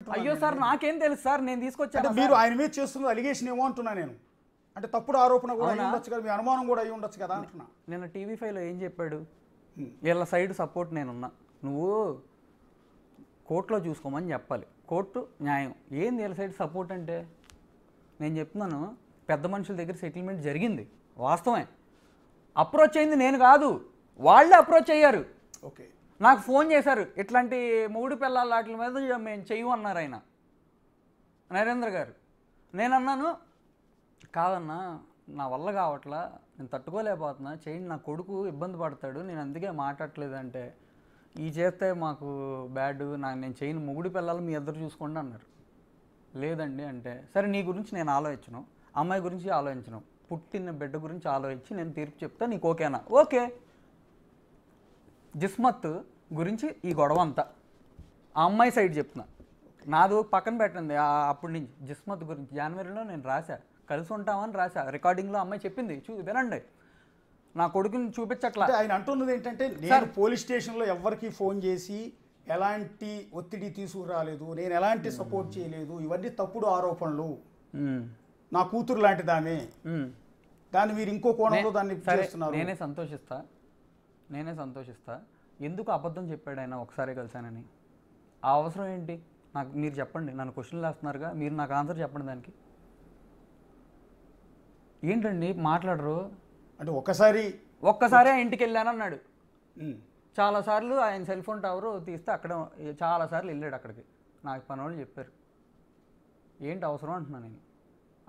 అయ్యో సార్ నాకేం తెలుసు సార్, నేను తీసుకొచ్చాను. మీరు ఆయన మీద చేస్తున్న అలిగేషన్ ఏమో అంటున్నా నేను, అంటే తప్పుడు ఆరోపణ కూడా అయి ఉండొచ్చు కదా, మీ అనుమానం కూడా అయి ఉండొచ్చు కదా అంటున్నా. నేను TV5లో ఏం చెప్పాడు, వీళ్ళ సైడ్ సపోర్ట్ నేనున్నా, నువ్వు కోర్టులో చూసుకోమని చెప్పాలి, కోర్టు న్యాయం. ఏంది వీళ్ళ సైడ్ సపోర్ట్ అంటే? నేను చెప్తున్నాను, పెద్ద మనుషుల దగ్గర సెటిల్మెంట్ జరిగింది, వాస్తవమే. అప్రోచ్ అయింది నేను కాదు, వాళ్ళే అప్రోచ్ అయ్యారు. ఓకే, నాకు ఫోన్ చేశారు, ఇట్లాంటి మూడు పిల్లల వాటి మీద మేము చెయ్యమన్నారు ఆయన, నరేంద్ర గారు. నేను అన్నాను, కాదన్నా నా వల్ల కావట్లా, నేను తట్టుకోలేకపోతున్నా, చేయండి, నా కొడుకు ఇబ్బంది పడతాడు, నేను అందుకే మాట్లాడలేదంటే, ఈ చేస్తే మాకు బ్యాడ్, నేను చేయను, మొగుడు పిల్లలు మీ ఇద్దరు చూసుకోండి అన్నారు. లేదండి అంటే, సరే నీ గురించి నేను ఆలోచించను, అమ్మాయి గురించి ఆలోచించను, పుట్టిన బిడ్డ గురించి ఆలోచించి నేను తీర్పు చెప్తా, నీకు ఓకేనా? ఓకే. జిస్మత్ గురించి ఈ గొడవ అంతా ఆ అమ్మాయి సైడ్ చెప్తున్నా, నాదు పక్కన పెట్టండి. అప్పటి నుంచి జిస్మత్ గురించి జనవరిలో నేను రాశా, కలిసి ఉంటామని రాశా, రికార్డింగ్లో అమ్మాయి చెప్పింది, వినండి, నా కొడుకుని చూపించట్లా. ఆయన అంటున్నది ఏంటంటే, నేను పోలీస్ స్టేషన్లో ఎవరికి ఫోన్ చేసి ఎలాంటి ఒత్తిడి తీసుకురాలేదు, నేను ఎలాంటి సపోర్ట్ చేయలేదు, ఇవన్నీ తప్పుడు ఆరోపణలు, నా కూతురు లాంటిది ఆమె, దాన్ని మీరు ఇంకో కోణంలో దాన్ని చేస్తున్నారు. నేనే సంతోషిస్తా. ఎందుకు అబద్ధం చెప్పాడు ఆయన ఒకసారి కలిసానని? ఆ అవసరం ఏంటి నాకు? మీరు చెప్పండి, నన్ను క్వశ్చన్లు వేస్తున్నారుగా, మీరు నాకు ఆన్సర్ చెప్పండి దానికి. ఏంటండి మాట్లాడరు? అంటే ఒక్కసారి ఇంటికి వెళ్ళాను అన్నాడు. చాలాసార్లు ఆయన సెల్ ఫోన్ టవర్ తీస్తే అక్కడ చాలాసార్లు వెళ్ళాడు అక్కడికి, నాకు పని వాళ్ళు చెప్పారు. ఏంటి అవసరం అంటున్నా నేను,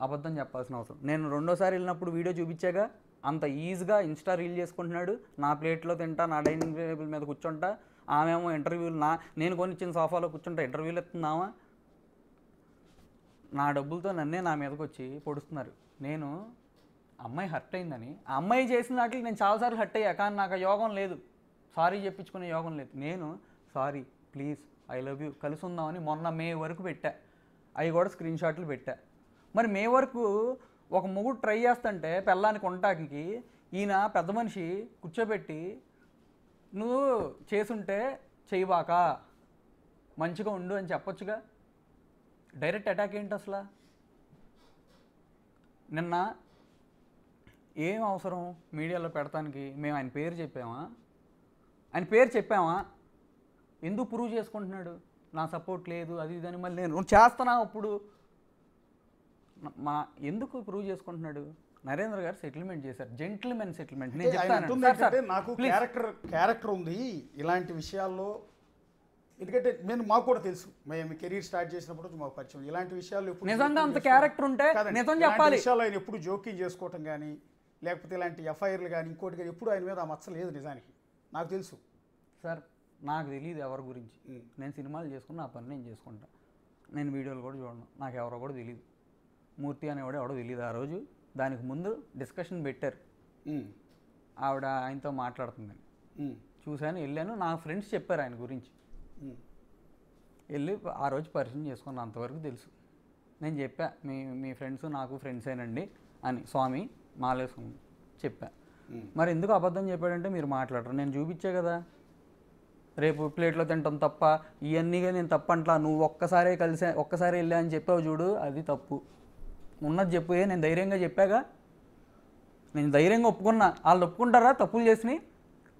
అబద్ధం చెప్పాల్సిన అవసరం. నేను రెండోసారి వెళ్ళినప్పుడు వీడియో చూపించాగా, అంత ఈజీగా ఇన్స్టా రీల్ చేసుకుంటున్నాడు, నా ప్లేట్లో తింటా, నా డైనింగ్ టేబుల్ మీద కూర్చుంటా, ఆమెమో ఇంటర్వ్యూలు, నేను కొనిచ్చిన సోఫాలో కూర్చుంటా, ఇంటర్వ్యూలు ఇస్తున్నామా, నా డబ్బులతో నన్నే నా మీదకి వచ్చి పొడుస్తున్నారు. నేను అమ్మాయి హర్ట్ అయిందని, ఆ అమ్మాయి చేసిన వాటికి నేను చాలాసార్లు హర్ట్ అయ్యా, కానీ నాకు యోగం లేదు, సారీ చెప్పించుకునే యోగం లేదు. నేను sorry, please, I love you, కలిసి ఉందామని మొన్న మే వరకు పెట్టా, అవి కూడా స్క్రీన్ షాట్లు పెట్టా. మరి మే వరకు ఒక మొగుడు ట్రై చేస్తుంటే పెళ్ళానికి ఉండటానికి ఈయన పెద్ద మనిషి కూర్చోబెట్టి, నువ్వు చేసుంటే చేయబాక, మంచిగా ఉండు అని చెప్పొచ్చుగా. డైరెక్ట్ అటాక్ ఏంటి అసలు? నిన్న ఏం అవసరం మీడియాలో పెడతానికి? మేము ఆయన పేరు చెప్పామా? ఎందుకు ప్రూవ్ చేసుకుంటున్నాడు నా సపోర్ట్ లేదు అది ఇదని? మళ్ళీ నేను చేస్తున్నా అప్పుడు ఎందుకు ప్రూవ్ చేసుకుంటున్నాడు? నరేంద్ర గారు సెటిల్మెంట్ చేశారు, జెంటిల్మెన్ సెటిల్మెంట్. నేను చెప్తాను, నాకు క్యారెక్టర్ ఉంది ఇలాంటి విషయాల్లో, ఎందుకంటే మాకు కూడా తెలుసు, మేము కెరీర్ స్టార్ట్ చేసినప్పుడు మాకు పరిచయం. ఇలాంటి విషయాల్లో నిజంగా అంత క్యారెక్టర్ ఉంటే నిజం చెప్పాలి. విషయాల్లో ఆయన ఎప్పుడు జోక్యం చేసుకోవటం కానీ, లేకపోతే ఇలాంటి ఎఫ్ఐఆర్లు కానీ ఇంకోటి కానీ ఎప్పుడు ఆయన మీద ఆ మచ్చ లేదు. నిజానికి నాకు తెలుసు సార్, నాకు తెలియదు ఎవరి గురించి. నేను సినిమాలు చేసుకుని నా పని నేను చేసుకుంటా, నేను వీడియోలు కూడా చూడను, నాకు ఎవరో కూడా తెలియదు. మూర్తి అనేవాడు ఎవడో తెలియదు. ఆ రోజు దానికి ముందు డిస్కషన్ పెట్టారు, ఆవిడ ఆయనతో మాట్లాడుతుందని చూశాను, వెళ్ళాను, నా ఫ్రెండ్స్ చెప్పారు ఆయన గురించి, వెళ్ళి ఆ రోజు పరిచయం చేసుకున్నాను, అంతవరకు తెలుసు. నేను చెప్పా, మీ ఫ్రెండ్స్ నాకు ఫ్రెండ్సేనండి అని, స్వామి మాలేసుకుని చెప్పా. మరి ఎందుకు అబద్ధం చెప్పాడంటే మీరు మాట్లాడరు, నేను చూపించే కదా, రేపు ప్లేట్లో తింటాం తప్ప ఇవన్నీగా నేను తప్పంట్లా, నువ్వు ఒక్కసారి వెళ్ళా అని చెప్పావు చూడు, అది తప్పు, ఉన్నది చెప్పు. నేను ధైర్యంగా చెప్పాగా, నేను ధైర్యంగా ఒప్పుకున్నా. వాళ్ళు ఒప్పుకుంటారా తప్పులు చేసి?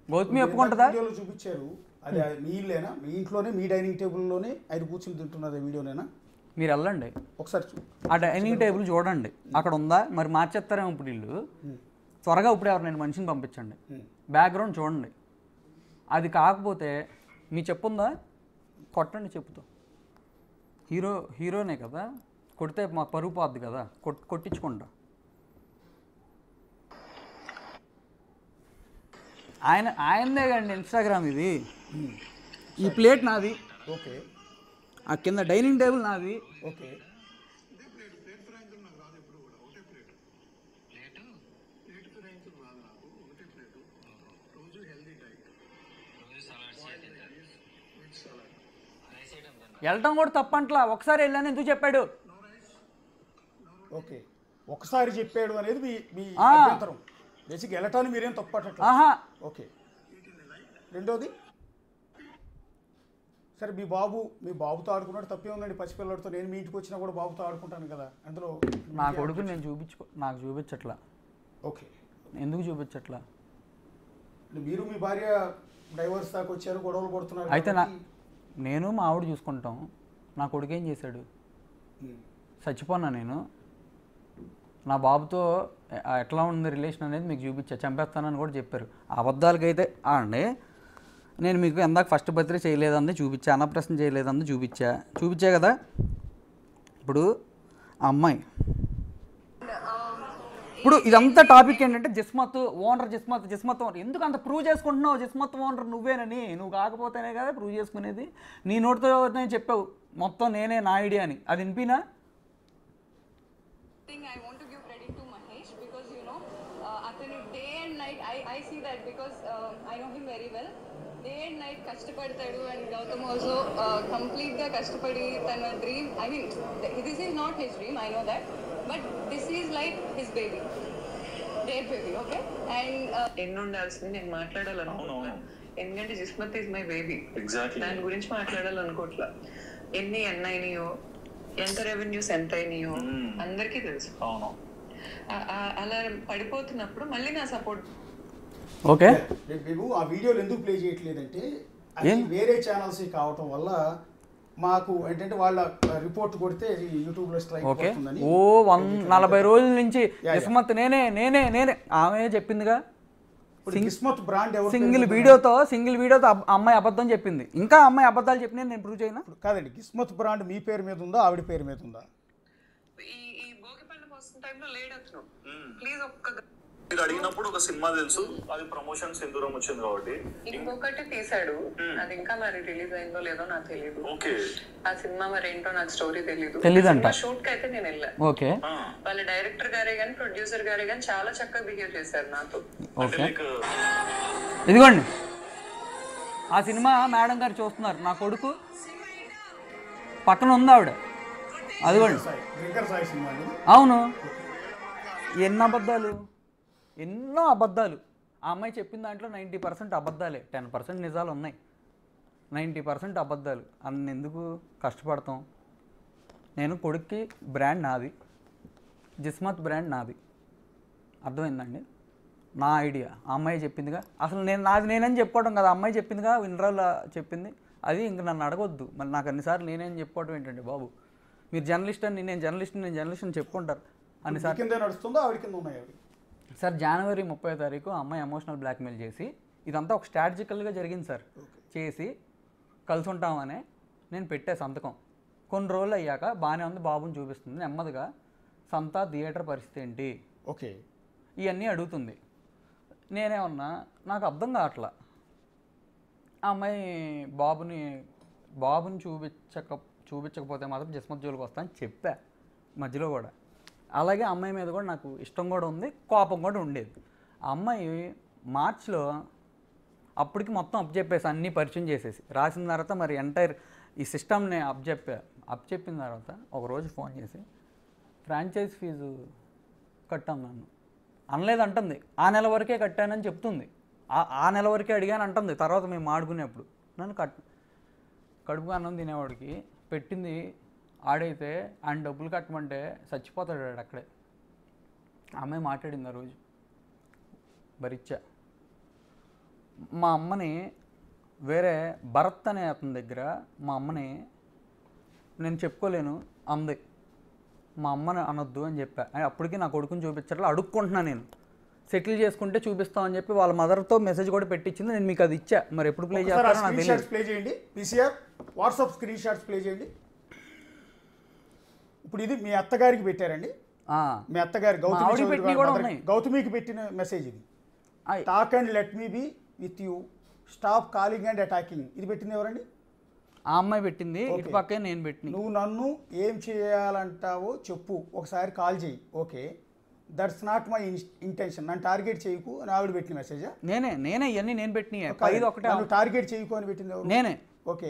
గౌతమి ఒప్పుకుంటుందా? చూపించారు, అది మీ ఇల్లేనా, మీ ఇంట్లోనే మీ డైనింగ్ టేబుల్లోనే ఆయన కూర్చుని తింటున్నది వీడియోనేనా? మీరు వెళ్ళండి ఒకసారి, ఆ డైనింగ్ టేబుల్ చూడండి, అక్కడ ఉందా? మరి మార్చేస్తారేమో ఇప్పుడు వీళ్ళు, త్వరగా ఇప్పుడు ఎవరు మనిషిని పంపించండి, బ్యాక్గ్రౌండ్ చూడండి. అది కాకపోతే మీ చెప్పుందా, కొట్టండి చెప్పుతో. హీరోనే కదా, కొడితే మా పరుగు పోద్ది కదా, కొట్టించుకుంటా. ఆయనదే కండి ఇన్స్టాగ్రామ్ ఇది, ఈ ప్లేట్ నాది, ఓకే, ఆ కింద డైనింగ్ టేబుల్ నాది, ఓకే. వెళ్ళటం కూడా తప్పంట్లా, ఒకసారి వెళ్ళాను ఎందుకు చెప్పాడు? ఓకే, ఒకసారి చెప్పాడు అనేది మీ అభ్యంతరం. బేసిక్ వెళ్ళటాన్ని మీరేం తప్పట్లేదు. ఓకే, రెండోది సరే మీ బాబుతో ఆడుకున్నాడు తప్పే ఉందండి, పసిపిల్లడితో. నేను మీ ఇంటికి వచ్చినా కూడా బాబుతో ఆడుకుంటాను కదా, అందులో నా కొడుకు నేను నాకు చూపించట్లా. ఓకే, ఎందుకు చూపించట్లా? మీరు మీ భార్య డైవర్స్ దాకా వచ్చారు, గొడవలు పడుతున్నారు. అయితే నేను మా ఆవిడ చూసుకుంటాం. నా కొడుకు ఏం చేశాడు? చచ్చిపోన్నా నేను. నా బాబుతో ఎట్లా ఉంది రిలేషన్ అనేది మీకు చూపించా, చంపేస్తానని కూడా చెప్పారు. అబద్ధాలకైతే అండి నేను మీకు ఎందాక ఫస్ట్ బర్త్డే చేయలేదంది చూపించా, అన్నప్రశ్న చేయలేదంది చూపించా కదా. ఇప్పుడు ఆ అమ్మాయి ఇప్పుడు ఇదంతా టాపిక్ ఏంటంటే జిస్మత్ ఓనర్, జిస్మత్ ఓనర్. ఎందుకు అంత ప్రూవ్ చేసుకుంటున్నావు? జిస్మత్ ఓనర్ నువ్వేనని. నువ్వు కాకపోతేనే కదా ప్రూవ్ చేసుకునేది. నీ నోటితో నేను చెప్పావు మొత్తం నేనే, నా ఐడియా అని. అది వినిపినా? డే అండ్ నైట్ కష్టపడతాడు. అండ్ గౌతమ్ ఆల్సో కంప్లీట్గా కష్టపడి తన dream, I mean this is not his dream, I know that, but this is like his baby, their baby. Okay, and ఎన్ని ఉండాల్సింది నేను మాట్లాడాలనుకుంటున్నాను. ఎందుకంటే జిస్మత్ ఈజ్ మై బేబీ, దాని గురించి మాట్లాడాలనుకోవట్లా. ఎన్ని అయినాయో, ఎంత రెవెన్యూస్ ఎంత అయినాయో అందరికీ తెలుసు. అలా పడిపోతున్నప్పుడు మళ్ళీ నా సపోర్ట్. ఓకే, మేము ఆ వీడియోలు ఎందుకు ప్లే చేయట్లేదంటే అది వేరే ఛానల్స్ కావటం వల్ల మాకు ఏంటంటే వాళ్ళ రిపోర్ట్ కొడితే యూట్యూబ్ లో స్ట్రైక్ అవుతుందని. 40 రోజుల నుంచి జిస్మత్ నేనే ఆమె చెప్పిందిగా. జిస్మత్ బ్రాండ్ ఎవరు? సింగిల్ వీడియోతో అమ్మాయి అబద్ధం చెప్పింది. ఇంకా అమ్మాయి అబద్ధాలు చెప్పిన నేను ప్రూవ్ చేయను కాదండి. జిస్మత్ బ్రాండ్ మీ పేరు మీద ఉందా, ఆవిడ పేరు మీద ఉందా? ఈ భోగి పండుగ వస్తున్న టైంలో లేడు అతను. ప్లీజ్ ఒక్క మీరు అడిగినప్పుడు ఒక సినిమా తెలుసు, అది ప్రమోషన్ సింధూరం వచ్చింది కాబట్టి ఇంకొకటి తీసాడు. అది ఇంకా మరి రిలీజ్ అయిందో లేదో నాకు తెలియదు. ఓకే, ఆ సినిమా మరి ఏంటో నాకు స్టోరీ తెలియదు. షూట్ కి అయితే నేను వెళ్ళా. ఓకే, వాళ్ళ డైరెక్టర్ గారే గానీ ప్రొడ్యూసర్ గారే గానీ చాలా చక్కగా బిహేవ్ చేశారు నాతో. ఇదిగోండి ఆ సినిమా మేడం గారు చూస్తున్నారు. నా కొడుకు పక్కన ఉంది ఆవిడ. అదిగోండి. అవును, ఎన్నో అబద్ధాలు. ఆ అమ్మాయి చెప్పిన దాంట్లో 90% అబద్ధాలే, 10% నిజాలు ఉన్నాయి. 90% అబద్ధాలు. ఎందుకు కష్టపడతాం? నేను కొడుక్కి బ్రాండ్ నాది, జిస్మత్ బ్రాండ్ నాది. అర్థమైందండి? నా ఐడియా. ఆ అమ్మాయి చెప్పిందిగా. అసలు నేనేం చెప్పుకోవడం కదా, అమ్మాయి చెప్పిందిగా, వినరాల చెప్పింది. అది ఇంక నన్ను అడగొద్దు. మరి నాకు అన్నిసార్లు నేనేం చెప్పుకోవడం ఏంటండి బాబు? మీరు జర్నలిస్ట్ అని, నేను జర్నలిస్ట్ అని చెప్పుకుంటారు అన్నిసార్లు. నడుస్తుందో ఆవిడ కింద ఉన్నాయి. సార్ జనవరి 30వ తారీఖు అమ్మాయి ఎమోషనల్ బ్లాక్మెయిల్ చేసి, ఇదంతా ఒక స్ట్రాటజికల్గా జరిగింది సార్. చేసి కలిసి ఉంటామనే నేను పెట్టే సంతకం. కొన్ని రోజులు అయ్యాక బాగానే ఉంది, బాబుని చూపిస్తుంది. నెమ్మదిగా సంతా థియేటర్ పరిస్థితి ఏంటి, ఓకే, ఇవన్నీ అడుగుతుంది. నేనేమన్నా నాకు అర్థం కావట్లా. ఆ అమ్మాయి బాబుని చూపించకపోతే మాత్రం జిస్మత్ జోలికి వస్తా అని చెప్పా మధ్యలో కూడా. అలాగే అమ్మాయి మీద కూడా నాకు ఇష్టం కూడా ఉంది, కోపం కూడా ఉండేది. ఆ అమ్మాయి మార్చిలో అప్పటికి మొత్తం అప్పచెప్పేసి అన్నీ పరిచయం చేసేసి రాసిన తర్వాత మరి ఎంటైర్ ఈ సిస్టమ్ని అప్పచెప్పిన తర్వాత ఒకరోజు ఫోన్ చేసి ఫ్రాంచైజ్ ఫీజు కట్టాను నన్ను అనలేదంటుంది. ఆ నెల వరకే కట్టానని చెప్తుంది. ఆ నెల వరకే అడిగాను అంటుంది. తర్వాత మేము ఆడుకునేప్పుడు నన్ను కడుపు అన్నం తినేవాడికి పెట్టింది ఆడైతే ఆయన డబ్బులు కట్టమంటే చచ్చిపోతాడు వాడు అక్కడే. అమ్మాయి మాట్లాడింది ఆ రోజు. భరిచ్చా. మా అమ్మని వేరే భరత్ అనే అతని దగ్గర మా అమ్మని నేను చెప్పుకోలేను అంది. మా అమ్మని అనొద్దు అని చెప్పా. అప్పటికి నా కొడుకుని చూపించట్లా, అడుక్కుంటున్నా నేను. సెటిల్ చేసుకుంటే చూపిస్తామని చెప్పి వాళ్ళ మదర్తో మెసేజ్ కూడా పెట్టించింది. నేను మీకు అది ఇచ్చా. మరి ఎప్పుడు ప్లే చేస్తారో నాకు తెలియదు. ప్లే చేయండి. PCR WhatsApp screen shots play చేయండి. ఇప్పుడు ఇది మీ అత్తగారికి పెట్టారండి. మీ అత్తగారి గౌతమికి పెట్టిన మెసేజ్ ఇది. Talk and let me be with you, stop calling and attacking. ఇది పెట్టింది ఎవరండి? ఆ అమ్మాయి పెట్టింది. ఇటు పక్కే నేను పెట్టింది. నువ్వు నన్ను ఏం చేయాలంటావో చెప్పు, ఒకసారి కాల్ చేయి. Okay, that's not my intention. నన్ను టార్గెట్ చేయకు అని ఆవిడ పెట్టిన మెసేజ్. నేనే ఇవన్నీ నేను పెట్టినాయి. టార్గెట్ చేయకు అని పెట్టింది నేనే. ఓకే,